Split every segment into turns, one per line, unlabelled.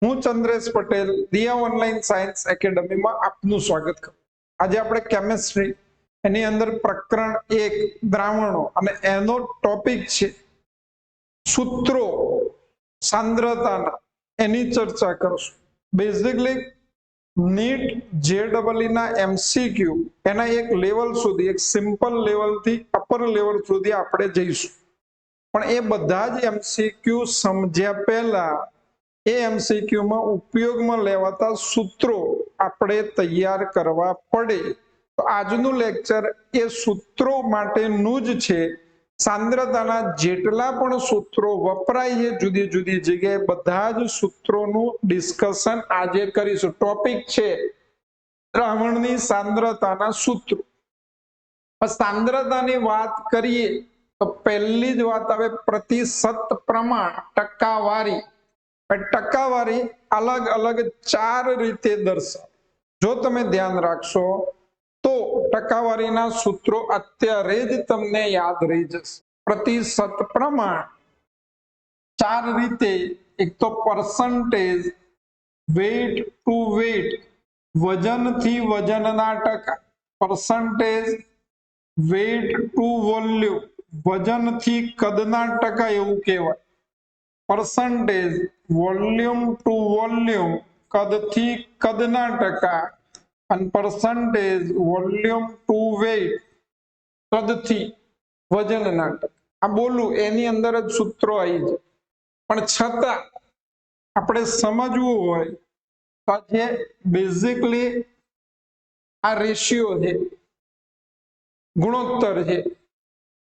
હું ચંદ્રેશ પટેલ દિયા online science એકેડમીમાં આપનું સ્વાગત કરું। આજે આપણે કેમિસ્ટ્રી એની અંદર પ્રકરણ 1 દ્રાવણો અને એનો ટોપિક છે સૂત્રો સાંદ્રતાના, એની ચર્ચા કરશું। બેઝિકલી નીટ જેડબલઈ ના એમસીક્યુ એના એક લેવલ સુધી, એક સિમ્પલ લેવલ થી અપર લેવલ સુધી આપણે જઈશું, પણ એ બધા જ એમસીક્યુ સમજ્યા પહેલા એ એમસીક્યુ માં ઉપયોગમાં લેવાતા સૂત્રો આપણે તૈયાર કરવા પડે। તો આજનું લેક્ચર એ સૂત્રો માટેનું જ છે। સાંદ્રતાના જેટલા પણ સૂત્રો વપરાય છે જુદી જુદી જગ્યાએ, બધા જ સૂત્રોનું ડિસ્કશન આજે કરીશું। ટોપિક છે દ્રાવણની સાંદ્રતાના સૂત્રો। સાંદ્રતાની વાત કરીએ તો પહેલી જ વાત આવે પ્રતિશત પ્રમાણ, ટકાવારી। ટકાવારી અલગ અલગ 4 રીતે દર્શાવે। જો તમે ધ્યાન રાખશો તો ટકાવારીના સૂત્રો અત્યારે જ તમને યાદ રહી જશે। પ્રતિશત પ્રમાણ 4 રીતે, એક તો પરસેન્ટેજ, વેટ ટુ વેટ, વજનથી વજનના ટકા, પરસેન્ટેજ, વેટ ટુ વોલ્યુમ, વજનથી કદના ટકા એવું કહેવાય, પરસેન્ટેજ, વોલ્યુમ ટુ વોલ્યુમ, કદથી કદના ટકા, અને પરસેન્ટેજ, વોલ્યુમ ટુ વેટ, કદથી વજનના ટકા। આ બોલું એની અંદર જ સૂત્રો આવી જાય, પણ છતાં આપણે સમજવું હોય તો જે બેઝિકલી આ રેશિયો છે, ગુણોત્તર છે,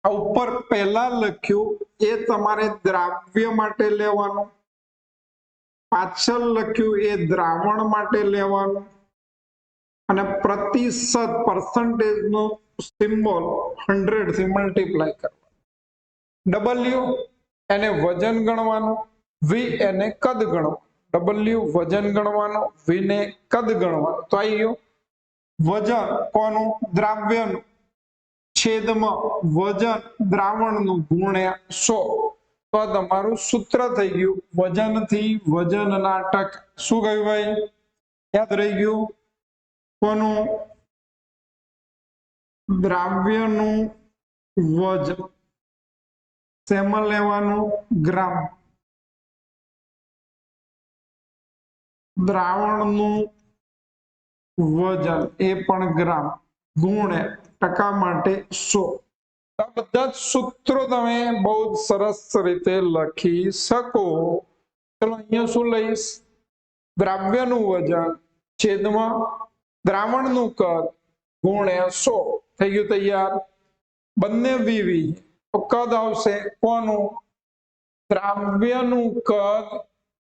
આ ઉપર પહેલા લખ્યું એ તમારે દ્રાવ્ય માટે લેવાનું, પાછળ લખ્યું એ દ્રાવણ માટે લેવાનું, અને પ્રતિશત પરસેન્ટેજ નો સિમ્બોલ 100 થી મલ્ટીપ્લાય કરવાનું। ડબલ્યુ એને વજન ગણવાનું, વી એને કદ ગણવાનું। ડબલ્યુ વજન ગણવાનું, વી ને કદ ગણવાનું। તો આવી ગયું વજન કોનું? દ્રાવ્યનું, છેદમાં વજન દ્રાવણનું ગુણ્યા 100। તો તમારું સૂત્ર થઈ ગયું વજનથી વજનના ટકા। શું કહ્યું ભાઈ? યાદ રહી ગયું? કોનું? દ્રાવ્યનું વજન, શેમાં લેવાનું? ગ્રામ। દ્રાવણનું વજન એ પણ ગ્રામ, ગુણ્યા ટકા માટે 100। આ બધા જ સૂત્રો તમે બહુ સરસ રીતે લખી શકો। ચલો અહીંયા શું લઈશ? દ્રાવ્યનું વજન છેદમાં દ્રાવણનું કદ ગુણ્યા 100 થઈ ગયું તૈયાર। બંને વીવી તો કદ આવશે કોનું? દ્રાવ્યનું કદ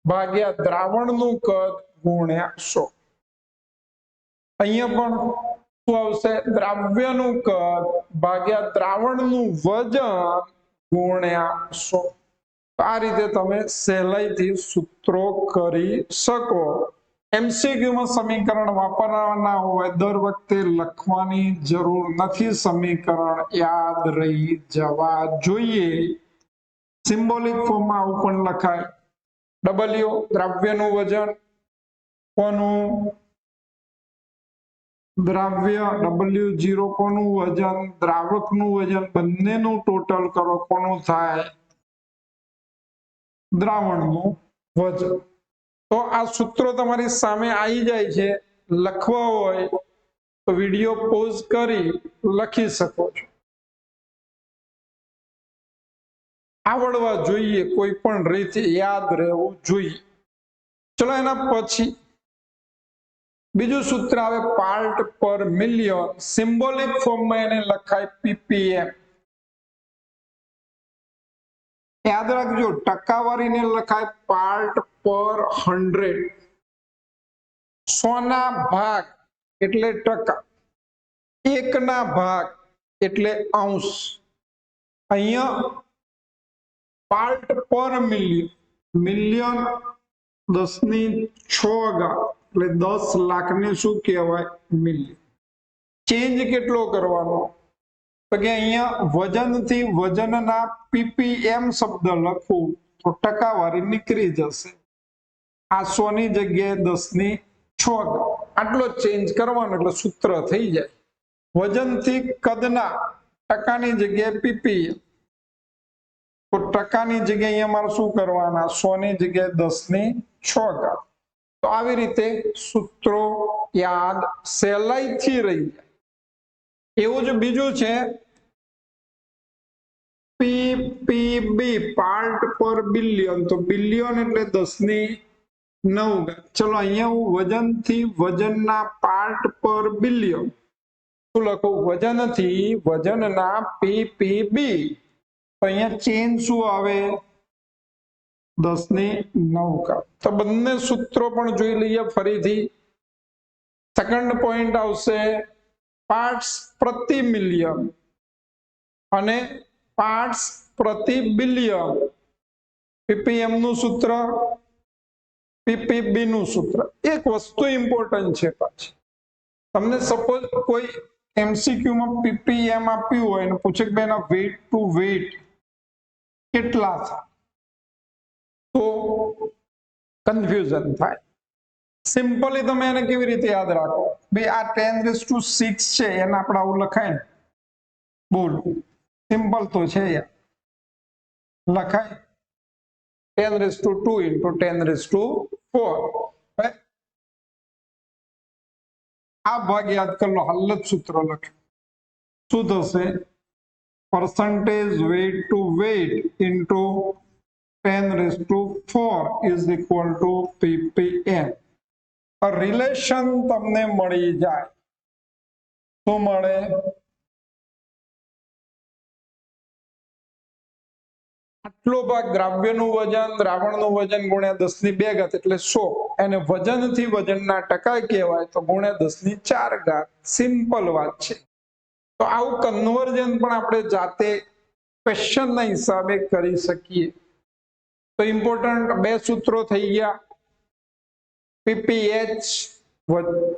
ભાગ્યા દ્રાવણનું કદ ગુણ્યા 100। અહીંયા પણ શું આવશે? દ્રાવ્યનું કદ ભાગ્યા દ્રાવણનું વજન ગુણ્યા 100। આ રીતે તમે સહેલાઈથી સૂત્રો કરી શકો। એમસીક્યુ માં સમીકરણ વાપરવાના હોય દર વખતે લખવાની જરૂર નથી, સમીકરણ યાદ રહી જવા જોઈએ। સિમ્બોલિક ફોર્મમાં આવું પણ લખાય, ડબલ્યુ દ્રાવ્યનું વજન કોનું? દ્રાવ્ય, W0 કોનું વજન? દ્રાવકનું વજન, બંનેનું ટોટલ કરો કોનું થાય? દ્રાવણનું વજન। તો આ સૂત્રો તમારી સામે આવી જાય છે, લખવા હોય તો વિડિયો પોઝ કરી લખી શકો છો। આવડવા જોઈએ, કોઈ પણ રીતે યાદ રહેવું જોઈએ। ચલો એના પછી બીજું સૂત્ર આવે પાર્ટ પર મિલિયન, સિમ્બોલિક ફોર્મમાં એને લખાય પીપીએમ। યાદ રાખજો ટકાવારીને લખાય પાર્ટ પર 100, 100 ના ભાગ એટલે ટકા, 1 ના ભાગ એટલે અંશ। અહીંયા પાર્ટ પર મિલિયન, મિલિયન 10 ની 6 ઘાત એટલે 10 લાખ ને શું કહેવાય? મિલિયન। ચેન્જ કેટલો કરવાનો? તો કે અહીંયા વજનથી વજનના પીપીએમ શબ્દ લખું તો ટકાવારી નીકળી જશે। આ 100 ની જગ્યાએ 10 ની 6 ઘાત, આટલો ચેન્જ કરવાનો એટલે સૂત્ર થઈ જાય. વજનથી કદના ટકાની જગ્યાએ પીપીએમ, તો ટકાની જગ્યાએ અહીંયા મારે શું કરવાના, 100 ની જગ્યાએ 10 ની 6 ઘાત. તો આવી રીતે સૂત્રો યાદ સહેલાઈથી રહી જાય. એવું જ બીજું છે પીપીબી, પાર્ટ પર બિલિયન, તો બિલિયન એટલે 10 ની 9 ઘાત. ચલો અહીંયા હું વજનથી વજનના પાર્ટ પર બિલિયન શું લખું, વજનથી વજનના પીપીબી, તો અહીંયા ચેન્જ શું આવે, 10 ની 9 ઘાત. તો બંને સૂત્રો પણ જોઈ લઈએ ફરીથી. સેકન્ડ પોઈન્ટ આવશે પાર્ટ્સ પ્રતિ મિલિયન અને પાર્ટ્સ પ્રતિ બિલિયન. પીપીએમ નું સૂત્ર, પીપીબી નું સૂત્ર. એક વસ્તુ ઇમ્પોર્ટન્ટ છે, પાછી તમને સપોઝ કોઈ એમસીક્યુ માં પીપીએમ આપ્યું હોય અને પૂછે કે એના વેઇટ ટુ વેઇટ કેટલા છે, તો કન્ફ્યુઝન થાય. સિમ્પલી તમે એને કેવી રીતે યાદ રાખો, ભાઈ આ 10⁶ છે, એને આપણે આવું લખાય ને, બોલ સિમ્પલ તો છે યાર, લખાય 10⁻² into 10⁴. આ ભાગ યાદ કરી લો, હાલ જ સૂત્ર લખ્યું. શું થશે, percentage weight to weight into 10⁴ is equal to ppm. Relation તમને મળી જાય. શું મળે, આટલો ભાગ દ્રાવ્યનું વજન, દ્રાવણનું વજન ગુણ્યા 10 ની 2 ઘાત એટલે 100. એને વજનથી વજનના ટકા કહેવાય, તો ગુણ્યા 10 ની 4 ઘાત. સિમ્પલ વાત છે. તો આવું કન્વર્જન પણ આપણે જાતે ક્વેશ્ચનના હિસાબે કરી શકીએ. તો ઇમ્પોર્ટન્ટ બે સૂત્રો થઈ ગયા, પીપીએચ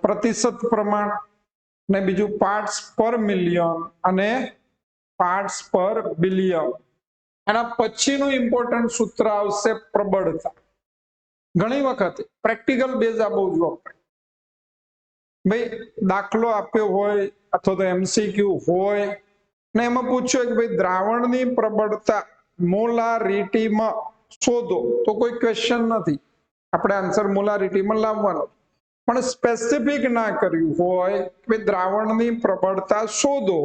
પ્રતિશત પ્રમાણ, અને બીજું પાર્ટ્સ પર મિલિયન અને પાર્ટ્સ પર બિલિયન. એના પછીનું ઇમ્પોર્ટન્ટ સૂત્ર આવશે પ્રબળતા. ઘણી વખત પ્રેક્ટિકલ બેઝ આ બહુ જ વપરાય. ભાઈ દાખલો આપ્યો હોય અથવા તો એમસીક્યુ હોય ને એમાં પૂછ્યું કે ભાઈ દ્રાવણની પ્રબળતા મોલારિટીમાં શોધો, તો કોઈ ક્વેશ્ચન નથી, આપણે આન્સર મોલારિટીમાં લાવવાનો. પણ સ્પેસિફિક ના કર્યું હોય કે દ્રાવણની પ્રબળતા શોધો,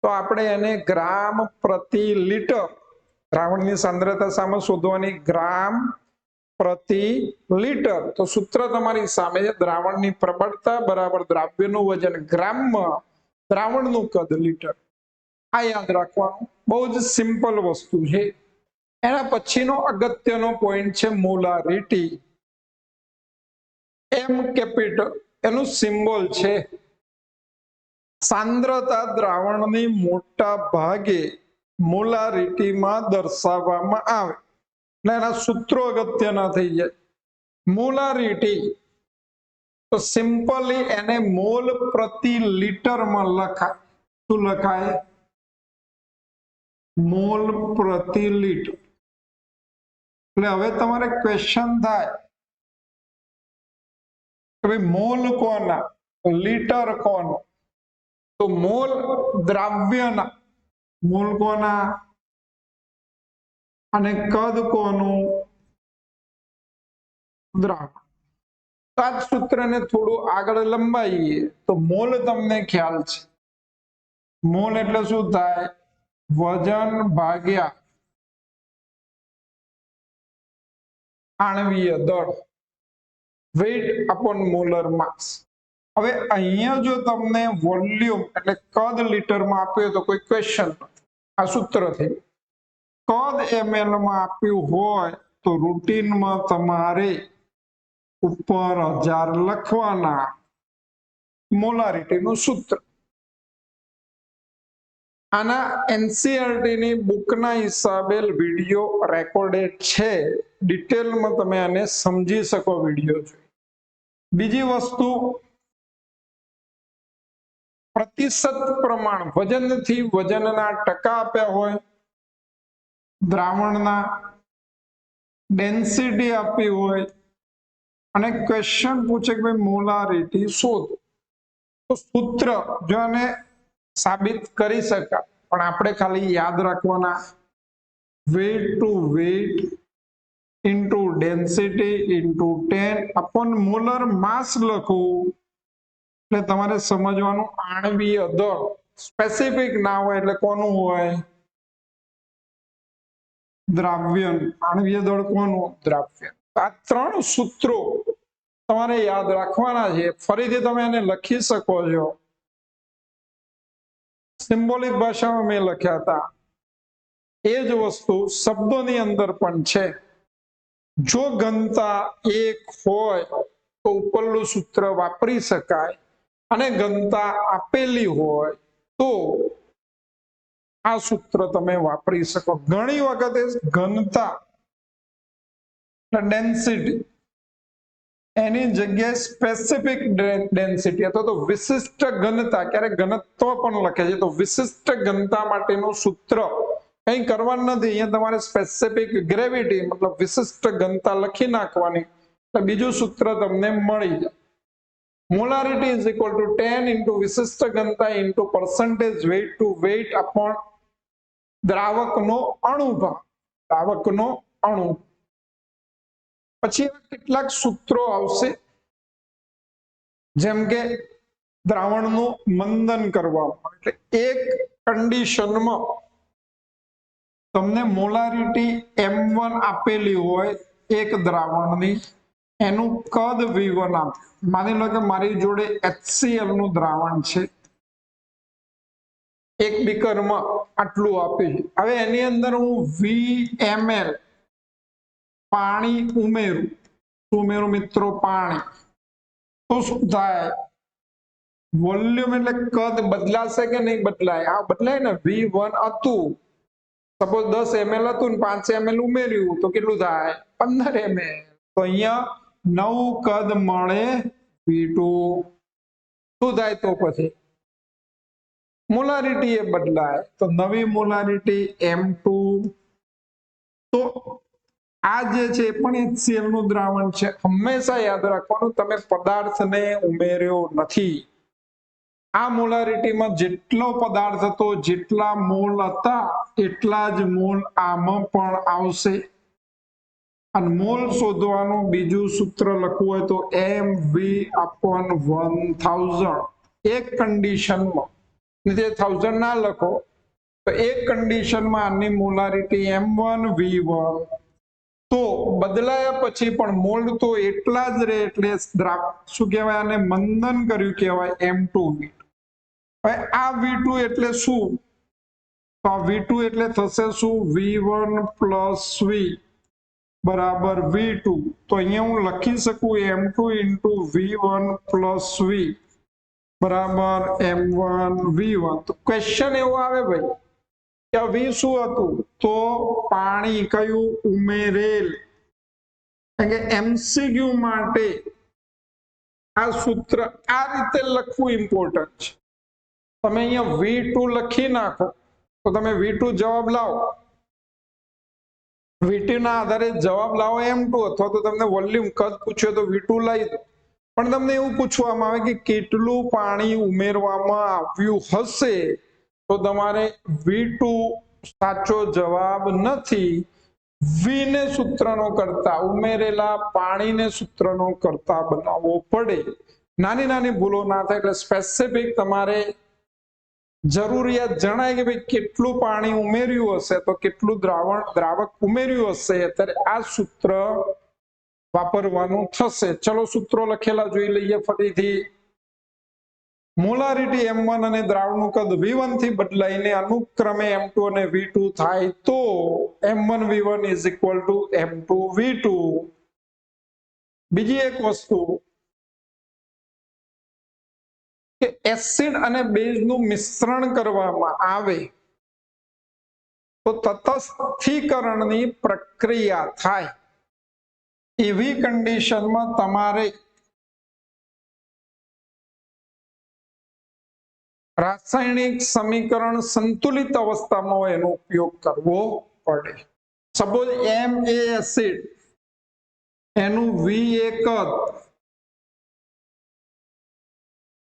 તો આપણે એને ગ્રામ પ્રતિ લીટર, દ્રાવણની સાંદ્રતા સામે શોધવાની, ગ્રામ પ્રતિ લીટર. તો સૂત્ર તમારી સામે છે, દ્રાવણની પ્રબળતા બરાબર દ્રાવ્યનું વજન ગ્રામમાં, દ્રાવણનું કદ લીટર. આ યાદ રાખવાનું, બહુ જ સિમ્પલ વસ્તુ છે. એના પછીનો અગત્યનો પોઈન્ટ છે મોલારિટી. એમ કેપિટલ એનું સિમ્બોલ છે. સાંદ્રતા દ્રાવણની મોટા ભાગે મોલારિટીમાં દર્શાવવામાં આવે, એટલે એના સૂત્રો અગત્યના થઈ જાય. મોલારિટી તો સિમ્પલી એને મોલ પ્રતિ લીટરમાં લખાય. શું લખાય, મોલ પ્રતિ લીટર. એટલે હવે તમારે ક્વેશ્ચન થાય કે ભાઈ મોલ કોના, લીટર કોનો, તો મોલ દ્રાવ્યના, મોલ કોના અને કદ કોનું, દ્રાવણ. આ સૂત્રને થોડું આગળ લંબાઈએ તો મોલ તમને ખ્યાલ છે. મોલ એટલે શું થાય, વજન ભાગ્યા આણ્વીય દળ, વેઇટ અપોન મોલર માસ. હવે અહીંયા જો તમને વોલ્યુમ એટલે કદ લીટરમાં આપ્યું તો કોઈ ક્વેશ્ચન નથી, આ સૂત્ર થઈ. કદ ml માં આપ્યું હોય તો રૂટીનમાં તમારે ઉપર 1000 લખવાના, મોલારિટીનું સૂત્ર. આના એનસીઈઆરટી ની બુકના હિસાબે વિડિયો રેકોર્ડેડ છે, ડિટેલમાં તમે આને સમજી શકો વિડિયો જોઈ. બીજી વસ્તુ, પ્રતિશત પ્રમાણ, વજનથી વજનના ટકા આપ્યા હોય, દ્રાવણના ડેન્સિટી આપી હોય, અને ક્વેશ્ચન પૂછે કે ભાઈ મોલારિટી શોધ, તો સૂત્ર જો આને સાબિત કરી શકાય, પણ આપણે ખાલી યાદ રાખવાના weight to weight into density into 10 upon molar mass લખવું. એટલે તમારે સમજવાનું આણવીય દળ સ્પેસિફિક ના હોય એટલે કોનું હોય? દ્રાવ્યનું. આણવીય દળ કોનું? દ્રાવ્ય. આ ત્રણ સૂત્રો તમારે યાદ રાખવાના છે. ફરીથી તમે એને લખી શકો છો, સિમ્બોલિક ભાષામાં મેં લખ્યા હતા એ જ વસ્તુ શબ્દોની અંદર પણ છે. જો ઘનતા 1 હોય તો ઉપરનું સૂત્ર વાપરી શકાય, અને ઘનતા આપેલી હોય તો આ સૂત્ર તમે વાપરી શકો. ઘણી વખતે ઘનતા ડેન્સિટી એની જગ્યાએ સ્પેસિફિક ડેન્સિટી અથવા તો વિશિષ્ટ ઘનતા, ક્યારેક ઘનત્વ પણ લખે છે, તો વિશિષ્ટ ઘનતા માટેનું સૂત્ર કઈ કરવાનું નથી. અહીંયા તમારે સ્પેસિફિક ગ્રેવિટી મતલબ વિશિષ્ટ ઘનતા લખી નાખવાની, એટલે બીજું સૂત્ર તમને મળી જાય. Molarity is equal to 10 into વિશિષ્ટ ઘનતા into percentage weight to weight upon દ્રાવકનો અણુભાગ. દ્રાવકનો અણુ. પછી કેટલાક સૂત્રો આવશે, જેમ કે દ્રાવણનું મંદન કરવામાં, એટલે એક કન્ડિશનમાં તમને મોલારિટી M1 આપેલી હોય એક દ્રાવણની, એનું કદ V1 આપે. માની લો કે મારી જોડે HCl નું દ્રાવણ છે, એક બીકરમાં આટલું આપ્યું છે. હવે એની અંદર હું VML પાણી ઉમેરું મિત્રો, પાણી, તો શું થાય? વોલ્યુમ એટલે કદ બદલાશે કે નહીં બદલાય? આ બદલાય ને. V1 હતું, સપોઝ 10 ml હતું ને 5 ml ઉમેર્યું તો કેટલું થાય? 15 ml. તો અહીંયા નવું કદ મળે V2. શું થાય તો પછી મોલારિટી એ બદલાય, તો નવી મોલારિટી M2. તો આ જે છે પણ HCl નું દ્રાવણ છે. હંમેશા યાદ રાખવાનું તમે પદાર્થને ઉમેર્યો નથી. આ મોલારિટીમાં જેટલો પદાર્થ હતો, જેટલા મોલ હતા એટલા જ મોલ આમાં પણ આવશે. અને મોલ શોધવાનું બીજું સૂત્ર લખવું હોય તો MV/1000. એક કન્ડિશનમાં, 1000 ના લખો તો એક કન્ડિશનમાં આની મોલારિટી M1 V1, તો બદલાયા પછી પણ મોલ્ડ તો એટલા જ રહે, એટલે શું કહેવાય? આને મંદન કર્યું કહેવાય M2 V2. હવે આ V2 એટલે શું? તો આ V2 એટલે થશે શું? V1 પ્લસ V બરાબર V2. તો અહીંયા હું લખી શકું M2 into V1 plus V બરાબર M1 V1. તો ક્વેશ્ચન એવો આવે ભાઈ કે V શું હતું? તો પાણી કયું? ઉમેરેલ. MCQ માટે આ સૂત્ર આ રીતે લખવું ઇમ્પોર્ટન્ટ છે. તમે અહીંયા V2 લખી નાખો તો તમે V2 જવાબ લાવો, V2 ના આધારે જવાબ લાવો M2, અથવા તો તમને વોલ્યુમ કદ પૂછ્યો તો V2 લઈ દો. પણ તમને એવું પૂછવામાં આવે કે કેટલું પાણી ઉમેરવામાં આવ્યું હશે, તો તમારે V2 સાચો જવાબ નથી. V ને સૂત્રનો કરતા, ઉમેરેલા પાણીને સૂત્રનો કરતા બનાવવો પડે. નાની નાની ભૂલો ના થાય, એટલે સ્પેસિફિક તમારે જરૂરિયાત જણાય કે ભાઈ કેટલું પાણી ઉમેર્યું હશે, તો કેટલું દ્રાવક ઉમેર્યું હશે, ત્યારે આ સૂત્ર વાપરવાનું થશે. ચલો સૂત્રો લખેલા જોઈ લઈએ ફરીથી. મોલારિટી M1 અને દ્રાવણનું કદ V1 થી બદલાઈને અનુક્રમે M2 અને V2 થાય તો M1 V1 is equal two M2 V2. બીજી એક વસ્તુ કે એસિડ અને બેઝનું મિશ્રણ કરવામાં આવે તો તટસ્થીકરણની પ્રક્રિયા થાય. એવી કન્ડિશનમાં તમારે રાસાયણિક સમીકરણ સંતુલિત અવસ્થામાં હોય એનો ઉપયોગ કરવો પડે. સપોઝ Ma એસિડ એનું વી એ કદ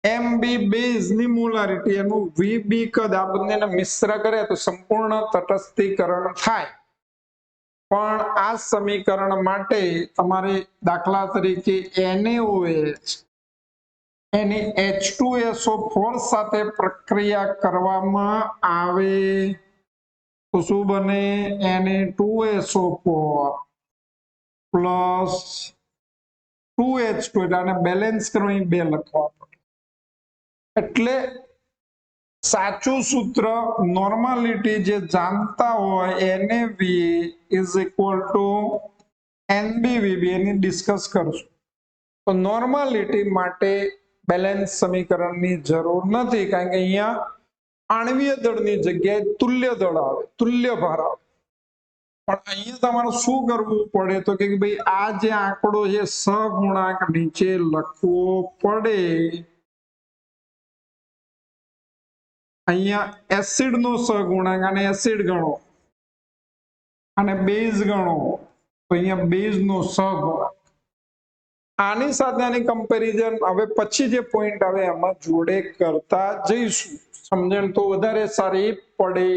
એમ બી બેઝ ની મોલારિટી એનું વી બી કદ આ બંનેને મિશ્ર કરે તો સંપૂર્ણ તટસ્થીકરણ થાય પણ આ સમીકરણ માટે તમારે દાખલા તરીકે NaOH એની H2SO4 સાથે પ્રક્રિયા કરવામાં આવે તો શું બને Na2SO4 પ્લસ 2H2 એટલે આને બેલેન્સ કરવા અહીં 2 લખવા પડે એટલે સાચું સૂત્ર નોર્માલિટી જે જાણતા હોય NaV is equal two NbVb any discuss કરશું તો નોર્માલિટી માટે બેલેન્સ સમીકરણની જરૂર નથી કારણ કે અહીંયા આણ્વીય દળની જગ્યાએ તુલ્ય દળ આવે તુલ્ય ભાર આવે પણ અહીંયા તમારે શું કરવું પડે તો કે ભાઈ આ જે આંકડો છે સહગુણાંક નીચે લખવો પડે અહીંયા એસિડ નો સહગુણાંક અને એસિડ ગણો અને બેઝ ગણો તો અહીંયા બેઝ નો સહગુણાંક આની સાથે આની કમ્પેરિઝન હવે પછી જે પોઈન્ટ આવે એમાં જોડે કરતા જઈશું સમજણ તો વધારે સારી પડે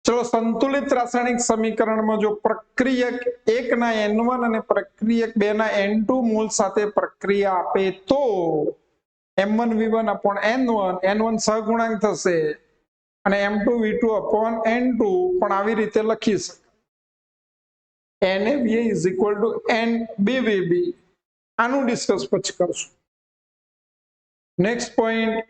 ચલો સંતુલિત રાસાયણિક સમીકરણમાં જો પ્રક્રિયક 1 ના N1 અને પ્રક્રિયક 2 ના N2 મૂળ સાથે પ્રક્રિયા આપે તો M1V1 upon N1 સહગુણાંક થશે અને M2V2 upon N2 પણ આવી રીતે લખી શકાય NaVa is equal to NbVb આનું ડિસ્કસ પછી કરશું નેક્સ્ટ પોઈન્ટ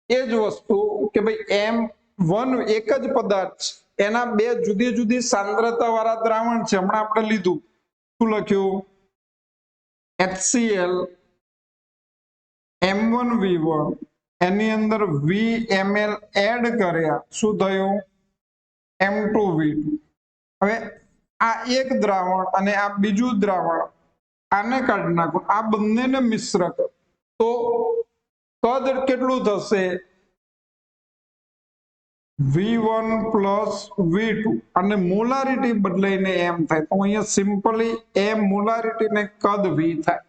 એ જ વસ્તુ કે ભાઈ M1 એક જ પદાર્થ એના 2 જુદી જુદી સાંદ્રતા વાળા દ્રાવણ છે હમણાં આપણે લીધું શું લખ્યું HCl M1V1 એની અંદર VMl એડ કર્યા શું થયું M2V2 હવે આ એક દ્રાવણ અને આ બીજું દ્રાવણ આને કાઢી નાખો આ બંનેને મિશ્ર કરો તો કદ કેટલું થશે V1 પ્લસ V2 અને મોલારિટી બદલાઈને M થાય તો અહીંયા સિમ્પલી M મોલારિટી ને કદ V થાય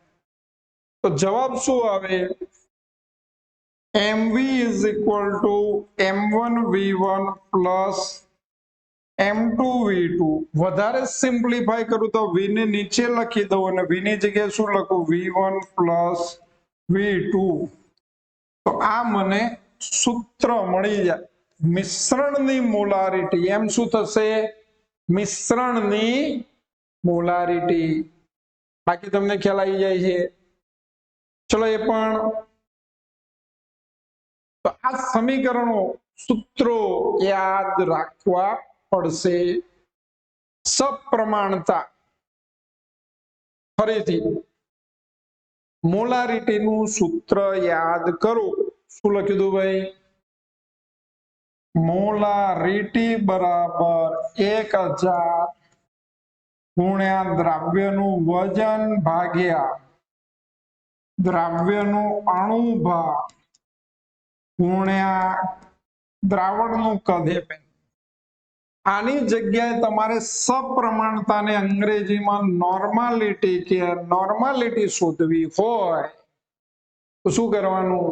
તો જવાબ શું આવે MV is equal to M1V1 plus M2V2 વધારે સિમ્પ્લિફાય કરું તો V ને નીચે લખી દઉં અને V ની જગ્યાએ શું લખું V1 plus V2 તો આ મને સૂત્ર મળી જાય મિશ્રણની મોલારિટી એમ શું થશે મિશ્રણની મોલારિટી બાકી તમને ખ્યાલ આવી જાય છે ચલો એ પણ તો આ સમીકરણો સૂત્રો યાદ રાખવા પડશે સપ્રમાણતા ફરીથી મોલારિટી નું સૂત્ર યાદ કરો શું લખ્યું હતું ભાઈ મોલારિટી બરાબર 1000 ગુણ્યા દ્રાવ્યનું વજન ભાગ્યા દ્રાવ્યનું અણુભાર ગુણ્યા દ્રાવણનું કદ આની જગ્યાએ તમારે સપ્રમાણતાને અંગ્રેજીમાં નોર્માલિટી કે નોર્માલિટી શોધવી હોય તો શું કરવાનું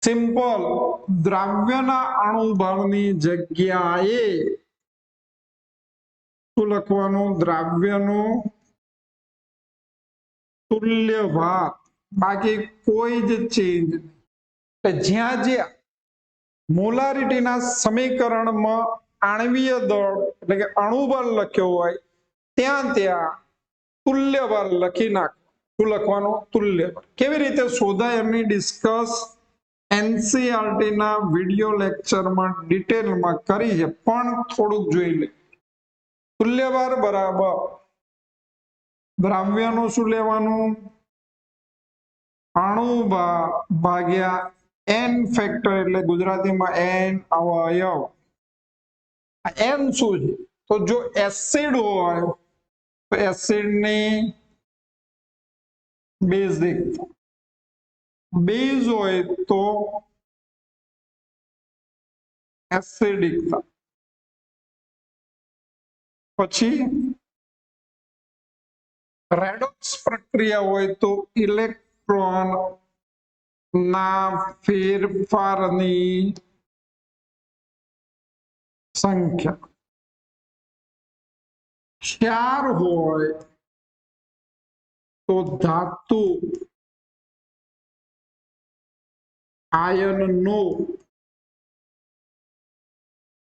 સિમ્પલ દ્રાવ્યના અણુભારની જગ્યાએ શું લખવાનું દ્રાવ્યનું તુલ્ય ભાર બાકી કોઈ જ ચેન્જ નહીં જ્યાં જ્યાં મોલારિટીના સમીકરણમાં આણ્વીય દળ એટલે કે અણુબળ લખ્યો હોય ત્યાં ત્યાં તુલ્યબળ લખી નાખ શું લખવાનું તુલ્યબળ કેવી રીતે શોધાય એમની ડિસ્કસ એનસીઆરટી ના વિડિયો લેક્ચરમાં ડિટેલમાં કરી છે પણ થોડુંક જોઈ લે તુલ્યભાર બરાબર દ્રાવ્યનું શું લેવાનું અણુભાર ભાગ્યા n ફેક્ટર એટલે ગુજરાતીમાં n અવયવ n શું છે તો જો એસિડ હોય તો એસિડ ની બેઝિકતા બેઝ હોય તો એસિડિકતા પછી રેડોક્સ પ્રક્રિયા હોય તો ઇલેક્ટ્રોન ના ફેરફારની સંખ્યા 4 હોય તો ધાતુ આયનનો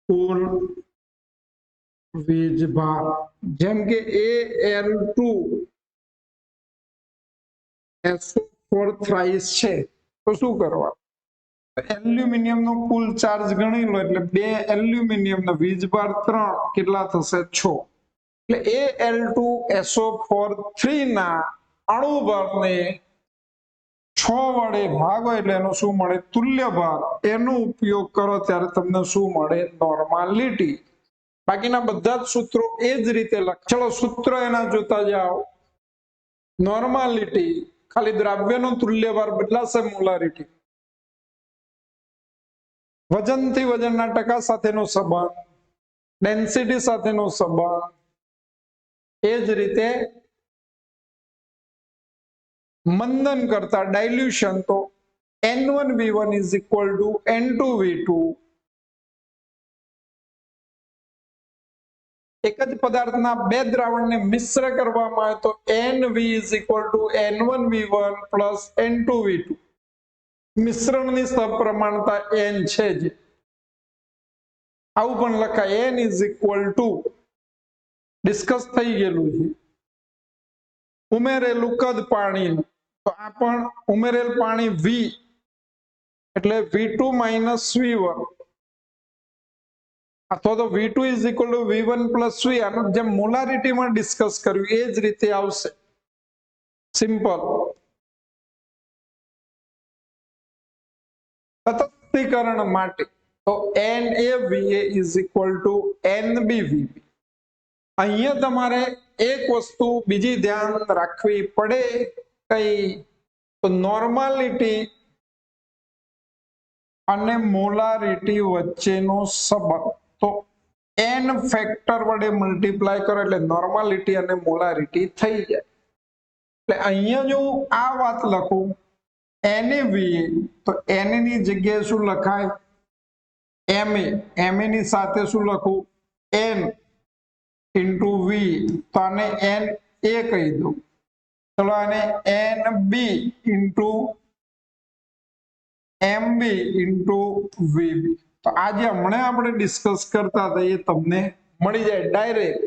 કુલ વીજભાર, જેમ કે Al2SO4 થ્રાઇસ છે તો શું કરવા, એલ્યુમિનિયમ નો કુલ ચાર્જ ગણી લો એટલે 2 એલ્યુમિનિયમ નો વીજભાર 3 કેટલા થશે 6, એટલે Al2SO4 3 ના અણુભારને 6 વડે ભાગો એટલે એનો શું મળે તુલ્ય ભાર, એનો ઉપયોગ કરો ત્યારે તમને શું મળે નોર્માલિટી. બાકીના બધા જ સૂત્રો એ જ રીતે લખ. ચલો સૂત્ર એના જોતા જાઓ. નોર્માલિટી ખાલી દ્રવ્યનો તુલ્ય ભાર બદલાશે, મોલારિટી વજનથી વજનના ટકા સાથેનો સંબંધ, ડેન્સિટી સાથેનો સંબંધ, એ જ રીતે મંદન કરતા ડાયલ્યુશન તો N1V1 is equal to N2V2. એક જ પદાર્થના બે દ્રાવણને મિશ્ર કરવામાં આવે તો NV is equal to N1V1 plus N2V2. મિશ્રણની સપ્રમાણતા N છે જ, આવું પણ લખાય N is equal to, discuss થઈ ગયેલું છે, ઉમેરેલું કદ પાણીનું, તો આ પણ ઉમેરેલ પાણી V એટલે V2 minus V1, અથવા તો V2 is equal to V1 plus V, આનું જેમ મોલારિટીમાં ડિસ્કસ કર્યું એ જ રીતે આવશે, સિમ્પલ. તટસ્થીકરણ માટે તો NaVa is equal to NbVb. અહીંયા તમારે એક વસ્તુ બીજી ધ્યાન રાખવી પડે, કઈ તો નોર્માલિટી અને મોલારિટી વચ્ચેનો સંબંધ, તો n ફેક્ટર વડે મલ્ટીપ્લાય કરો એટલે નોર્માલિટી અને મોલારિટી થઈ જાય. એટલે અહીંયા જો આ વાત લખું NaVa તો n ની જગ્યાએ શું લખાય Ma, ની સાથે શું લખું n into V, તો આને Na કહી દઉં. ચલો આને Nb into Mb into Vb. તો આજે હમણાં આપણે ડિસ્કસ કરતા હતા એ તમને મળી જાય ડાયરેક્ટ.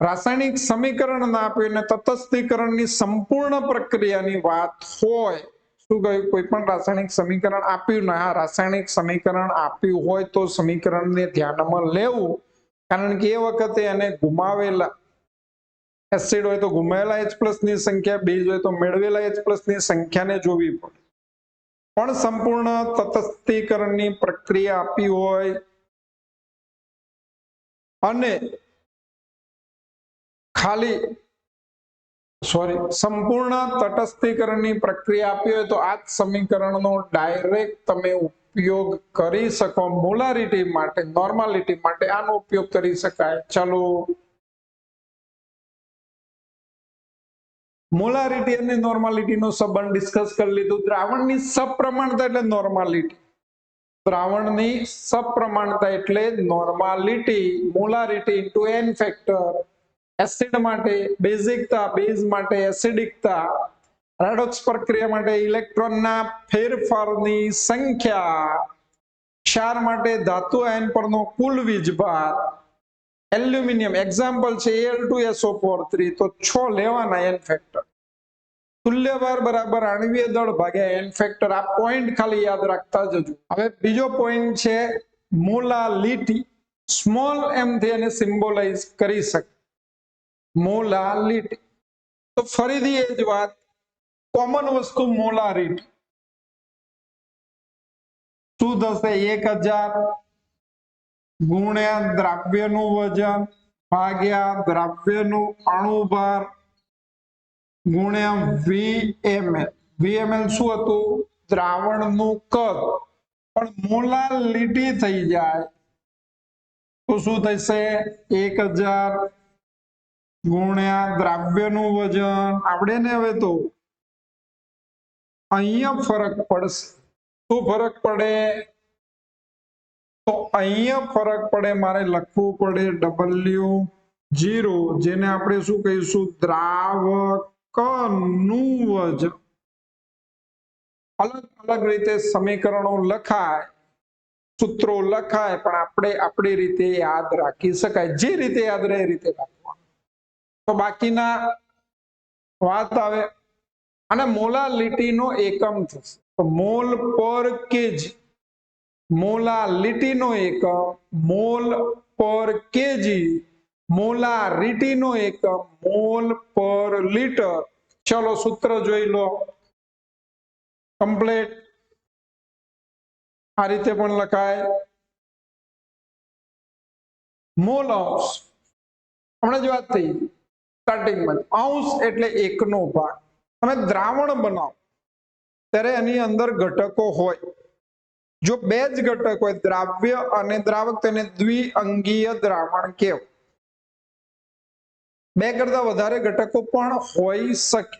રાસાયણિક સમીકરણ ના આપીને તટસ્થીકરણની સંપૂર્ણ પ્રક્રિયાની વાત હોય, શું કહ્યું, કોઈ પણ રાસાયણિક સમીકરણ આપ્યું ના, રાસાયણિક સમીકરણ આપ્યું હોય તો સમીકરણને ધ્યાનમાં લેવું, કારણ કે એ વખતે એને ગુમાવેલા એસિડ હોય તો ગુમાવેલા H+ ની સંખ્યા, બેઝ હોય તો મેળવેલા H+ ની સંખ્યાને જોવી પડે. પણ સંપૂર્ણ તટસ્થીકરણની પ્રક્રિયા આપી હોય અને સંપૂર્ણ તટસ્થીકરણની પ્રક્રિયા આપી હોય તો આ જ સમીકરણનો ડાયરેક્ટ તમે ઉપયોગ કરી શકો મોલારિટી માટે, નોર્માલિટી માટે આનો ઉપયોગ કરી શકાય. ચાલો મોલારિટી અને નોર્માલિટીનો સંબંધ ડિસ્કસ કરી લીધું. દ્રાવણની સપ્રમાણતા એટલે નોર્માલિટી, દ્રાવણની સપ્રમાણતા એટલે normality, molarity into n factor. Acid માટે બેઝિકતા, બેઝ માટે એસિડિકતા, રેડોક્સ પ્રક્રિયા માટે ઇલેક્ટ્રોનના ફેરફારની સંખ્યા, ક્ષાર માટે ધાતુ આયન પરનો કુલ વીજભાર, એલ્યુમિનિયમ એક્ઝામ્પલ છે Al2SO4 3 તો 6 લેવાના n ફેક્ટર, તુલ્યભાર બરાબર આણ્વીય દળ ભાગ્યા n ફેક્ટર. આ પોઈન્ટ ખાલી યાદ રાખતા જજો. હવે બીજો પોઈન્ટ છે મોલાલિટી, સ્મોલ m થી એને સિમ્બોલાઇઝ કરી શકે, મોલાલિટી. તો ફરીથી એ જ વાત, કોમન વસ્તુ મોલારિટી શું થશે 1000 ગુણ્યા દ્રાવ્યનું વજન ભાગ્યા દ્રાવ્યનું અણુભાર ગુણ્યા VML. VML શું હતું, દ્રાવણનું કદ. પણ મોલાલિટી થઈ જાય તો શું થશે 1000 ગુણ્યા દ્રાવ્યનું વજન આવડે ને હવે તો અહીંયા ફરક પડશે શું ફરક પડે તો અહીંયા ફરક પડે મારે લખવું પડે W0 જેને આપણે શું કહીશું દ્રાવકનું વજન અલગ અલગ રીતે સમીકરણો લખાય સૂત્રો લખાય પણ આપણે આપણી રીતે યાદ રાખી શકાય જે રીતે યાદ રહે એ રીતે રાખવાનું તો બાકીના વાત આવે અને મોલાલિટીનો એકમ થશે તો મોલ પર કેજી મોલાલિટીનો એકમ મોલ પર કેજી મોલારિટીનો એકમ મોલ પર લીટર ચલો સૂત્ર જોઈ લો કમ્પ્લીટ આ રીતે પણ લખાય મોલ અંશ હમણાં જ વાત થઈ સ્ટાર્ટિંગમાં અંશ એટલે એકનો ભાગ તમે દ્રાવણ બનાવો ત્યારે એની અંદર ઘટકો હોય જો બે જ ઘટક હોય દ્રાવ્ય અને દ્રાવક તેને દ્વિઅંગીય દ્રાવણ કહેવાય બે કરતા વધારે ઘટકો પણ હોઈ શકે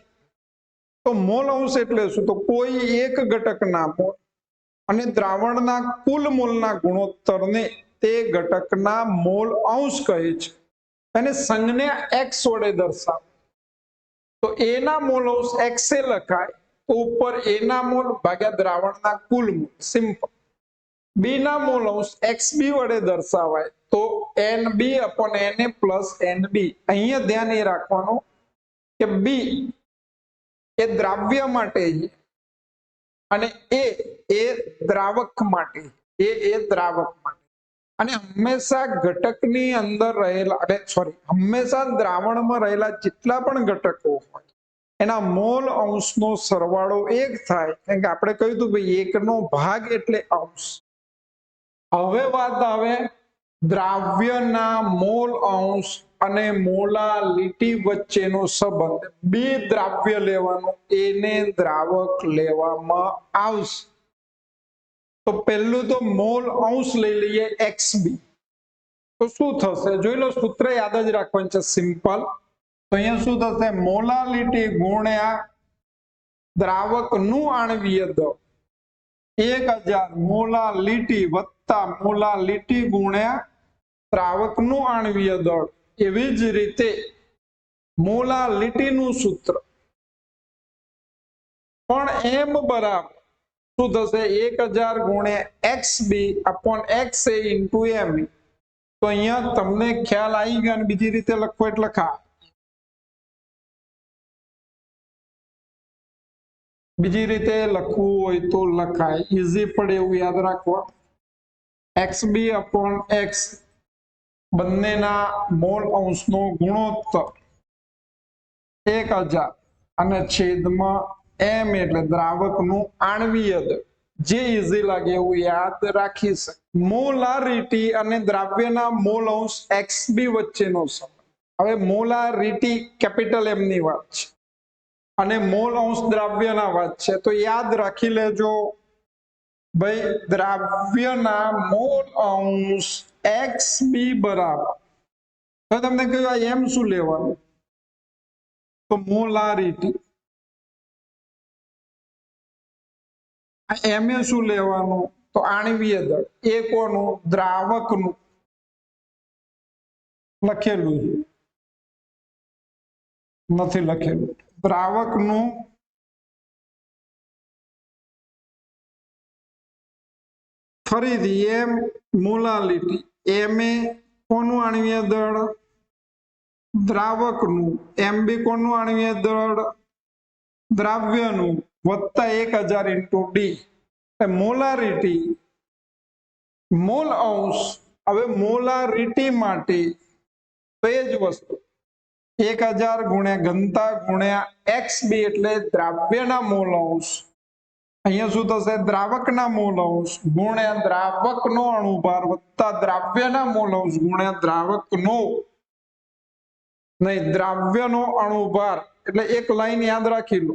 તો મોલ અંશ એટલે શું તો કોઈ એક ઘટકના મોલ અને દ્રાવણના કુલ મોલના ગુણોત્તરને તે ઘટકના મોલ અંશ કહે છે અને સંજ્ઞા x વડે દર્શાવે તો a ના મોલ અંશ x એ લખાય તો ઉપર a ના મોલ ભાગ્યા દ્રાવણના કુલ મોલ સિમ્પલ b ના મોલ અંશ xb વડે દર્શાવાય તો nb upon na plus nb અહીંયા ધ્યાન એ રાખવાનું કે b એ દ્રાવ્ય માટે અને એ દ્રાવક માટે એ દ્રાવક માટે અને હંમેશા ઘટકની અંદર રહેલા હંમેશા દ્રાવણમાં રહેલા જેટલા પણ ઘટકો હોય એના મોલ અંશનો સરવાળો એક થાય કારણ કે આપણે કહ્યું હતું ભાઈ એકનો ભાગ એટલે અંશ હવે વાત આવે દ્રાવ્યના મોલ અંશ અને મોલાલિટી વચ્ચેનો સંબંધ બે દ્રાવ્ય લેવાનો એને દ્રાવક લેવામાં આવશે તો પહેલું તો મોલ અંશ લઈ લઈએ XB તો શું થશે જોઈ લો સૂત્ર યાદ જ રાખવાનું છે સિમ્પલ તો અહીંયા શું થશે મોલાલિટી ગુણ્યા દ્રાવકનું આણ્વીય દળ 1000 મોલાલિટી વત્તા મોલાલિટી ગુણ્યા દ્રાવકનું આણ્વીય દળ એવી જ રીતે મોલાલિટીનું સૂત્ર પણ m બરાબર શું થશે 1000 ગુણ્યા XB upon XA into m તો અહીંયા તમને ખ્યાલ આવી ગયો અને બીજી રીતે લખો એટલે લખા બીજી રીતે લખવું હોય તો લખાય ઈઝી પડે એવું યાદ રાખવા XB upon X બંનેના મોલ અંશનો ગુણોત્તર 1000 અને છેદમાં m એટલે દ્રાવકનું આણ્વીય દળ જે ઈઝી લાગે એવું યાદ રાખી શકે મોલારિટી અને દ્રાવ્યના મોલ અંશ XB વચ્ચેનો સંબંધ હવે મોલારિટી કેપિટલ M ની વાત છે અને મોલ અંશ દ્રાવ્યના વાત છે તો યાદ રાખી લેજો ભાઈ દ્રાવ્યના મોલ અંશ XB બરાબર તો તમને કહ્યું આ m શું લેવાનું તો મોલારિટી એમ એ શું લેવાનું તો આણ્વીય દળ એ કોનું દ્રાવકનું લખેલું છે નથી લખેલું દ્રાવકનું ફરીથી એમ મોલાલિટી એમ એ કોનું આણ્વીય દળ દ્રાવકનું એમ બી કોનું આણ્વીય દળ દ્રાવ્યનું વત્તા 1000 into D મોલારિટી મોલ અંશ હવે મોલારિટી માટે તો એ જ વસ્તુ 1000 ગુણ્યા ઘનતા ગુણ્યા XB એટલે દ્રાવ્યના મોલ અંશ અહીંયા શું થશે દ્રાવકના મોલ અંશ ગુણ્યા દ્રાવકનો અણુભાર વત્તા દ્રાવ્યના મોલ અંશ ગુણ્યા દ્રાવકનો નહીં દ્રાવ્યનો અણુભાર એટલે એક લાઈન યાદ રાખી લો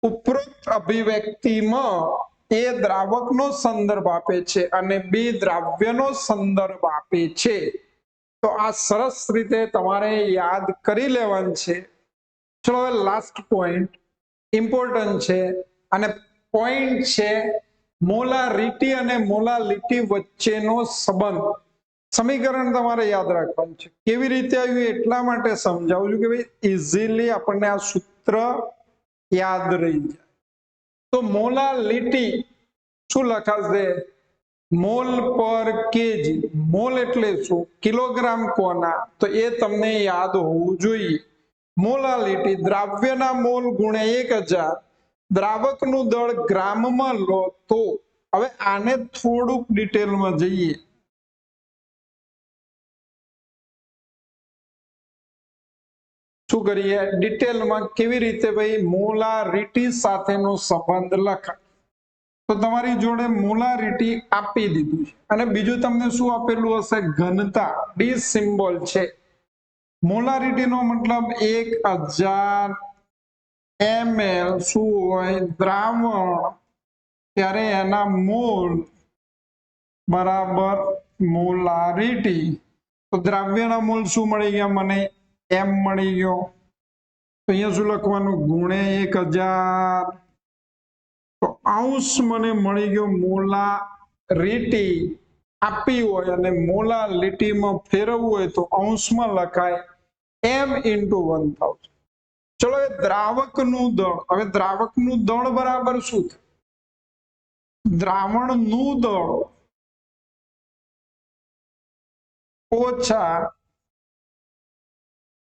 ઉપરોક્ત અભિવ્યક્તિમાં એ દ્રાવકનો સંદર્ભ આપે છે અને બી દ્રાવ્યનો સંદર્ભ આપે છે તો આ સરસ રીતે તમારે યાદ કરી લેવાનું છે. ચલો હવે લાસ્ટ પોઈન્ટ ઇમ્પોર્ટન્ટ છે, અને પોઈન્ટ છે મોલારિટી અને મોલાલિટી વચ્ચેનો સંબંધ. સમીકરણ તમારે યાદ રાખવાનું છે. કેવી રીતે આવ્યું એટલા માટે સમજાવું છું કે ભાઈ ઇઝીલી આપણને આ સૂત્ર યાદ રહી જાય. તો મોલાલિટી શું લખાશે? મોલ પર કેજી. મોલ એટલે શું? કિલોગ્રામ કોના? તો એ તમને યાદ હોવું જોઈએ. મોલાલિટી દ્રાવ્યના મોલ ગુણ્યા 1000. દ્રાવકનું દળ ગ્રામમાં લો તો. હવે આને થોડુંક ડિટેલમાં જઈએ. શું કરીએ ડિટેલમાં? કેવી રીતે ભાઈ મોલારિટી સાથેનો સંબંધ લખાય. તો તમારી જોડે મોલારિટી આપી દીધું છે, અને બીજું તમને શું આપેલું હશે? ઘનતા. ડી સિમ્બોલ છે. મોલારિટી નો મતલબ 1000 ml શું હોય? દ્રાવણ, ત્યારે એના મોલ બરાબર મોલારિટી. તો દ્રાવ્યના મોલ શું મળી ગયા મને? એમ મળી ગયો. તો અહીંયા શું લખવાનું? ગુણ્યા 1000. તો અંશ મને મળી ગયો મોલારિટી આપી હોય અને મોલાલિટીમાં ફેરવવું હોય તો અંશમાં લખાય m into 1000. ચલો એ દ્રાવકનું દળ. હવે દ્રાવકનું દળ બરાબર શું થાય? દ્રાવણનું દળ ઓછા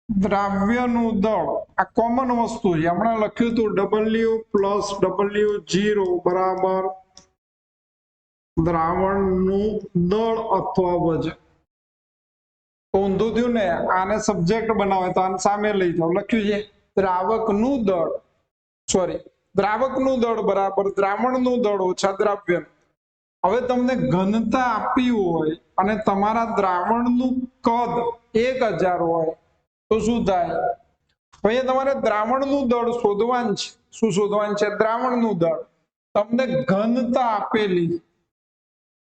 દ્રાવ્યનું દળ. આ કોમન વસ્તુ છે, હમણાં લખ્યું હતું W પ્લસ W0 બરાબર દ્રાવણનું દળ અથવા વજન. ઊંધું થયું ને? આને સબ્જેક્ટ બનાવે તો આને સામે લઈ જાઓ. લખ્યું છે દ્રાવકનું દળ, સોરી દ્રાવકનું દળ બરાબર દ્રાવણનું દળ ઓછા દ્રાવ્યનું. હવે તમને ઘનતા આપી હોય અને તમારા દ્રાવણનું કદ 1000 હોય તો શું થાય? અહીંયા તમારે દ્રાવણનું દળ શોધવાનું છે. શું શોધવાનું છે? દ્રાવણનું દળ. તમને ઘનતા આપેલી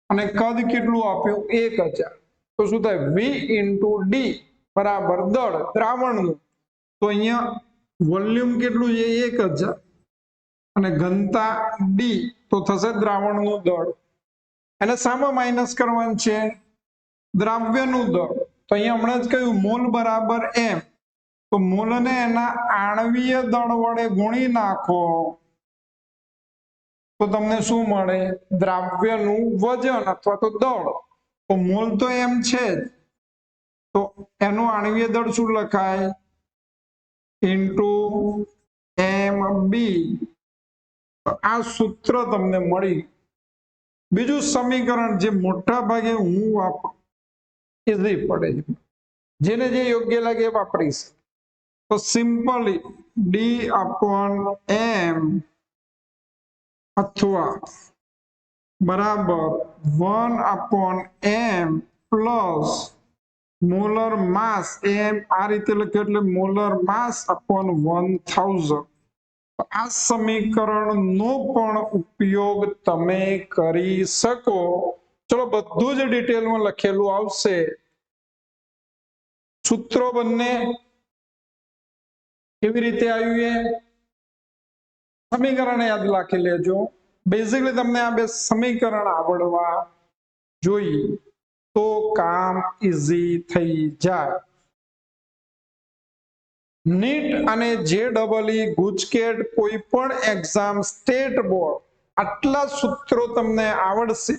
અને કદ કેટલું આપ્યું? 1000. તો શું થાય? V into D બરાબર દળ દ્રાવણનું. તો અહીંયા વોલ્યુમ કેટલું છે? 1000 અને ઘનતા D તો થશે દ્રાવણનું દળ. અને સામે માઇનસ કરવાનું છે દ્રાવ્યનું દળ. તો અહીંયા હમણાં જ કહ્યું મોલ બરાબર m. તો મોલને એના આણવીય દળ વડે ગુણી નાખો તો તમને શું મળે? દ્રાવ્યનું વજન અથવા તો દળ. તો મોલ તો એમ છે જ, તો એનું આણવીય દળ શું લખાય? Into MB. આ સૂત્ર તમને મળી. બીજું સમીકરણ જે મોટા ભાગે હું વાપરું, ઇઝી પડે છે, જેને જે યોગ્ય લાગે વાપરીશ. તો સિમ્પલી D upon M અથવા બરાબર 1 upon M પ્લસ મોલર માસ. એમ આ રીતે લખ્યું એટલે મોલર માસ upon 1000. આ સમીકરણનો પણ ઉપયોગ તમે કરી શકો. ચલો બધું જ ડિટેલમાં લખેલું આવશે. સૂત્રો બંને કેવી રીતે આવ્યું એ સમીકરણ યાદ રાખી લેજો. બેઝિકલી તમને આ બે સમીકરણ આવડવા જોઈએ તો કામ ઈઝી થઈ જાય. નીટ અને JEE ગુજકેટ કોઈ પણ એક્ઝામ સ્ટેટ બોર્ડ આટલા સૂત્રો તમને આવડશે.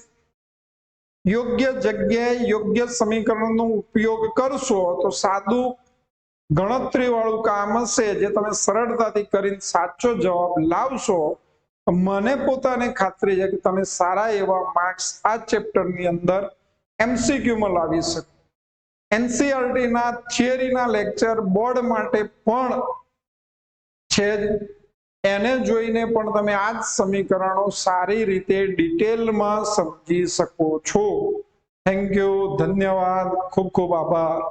યોગ્ય જગ્યાએ યોગ્ય સમીકરણનો ઉપયોગ કરશો તો સાદું ગણતરી વાળું કામ હશે જે તમે સરળતાથી કરીને સાચો જવાબ લાવશો. મને પોતાને ખાતરી છે કે તમે સારા એવા માર્ક્સ આ ચેપ્ટરની અંદર MCQ માં લાવી શકો. NCERT ના થિયરીના લેક્ચર બોર્ડ માટે પણ છે જ, એને જોઈને પણ તમે આ જ સમીકરણો સારી રીતે ડિટેલમાં સમજી શકો છો. થેન્ક યુ, ધન્યવાદ, ખૂબ ખૂબ આભાર.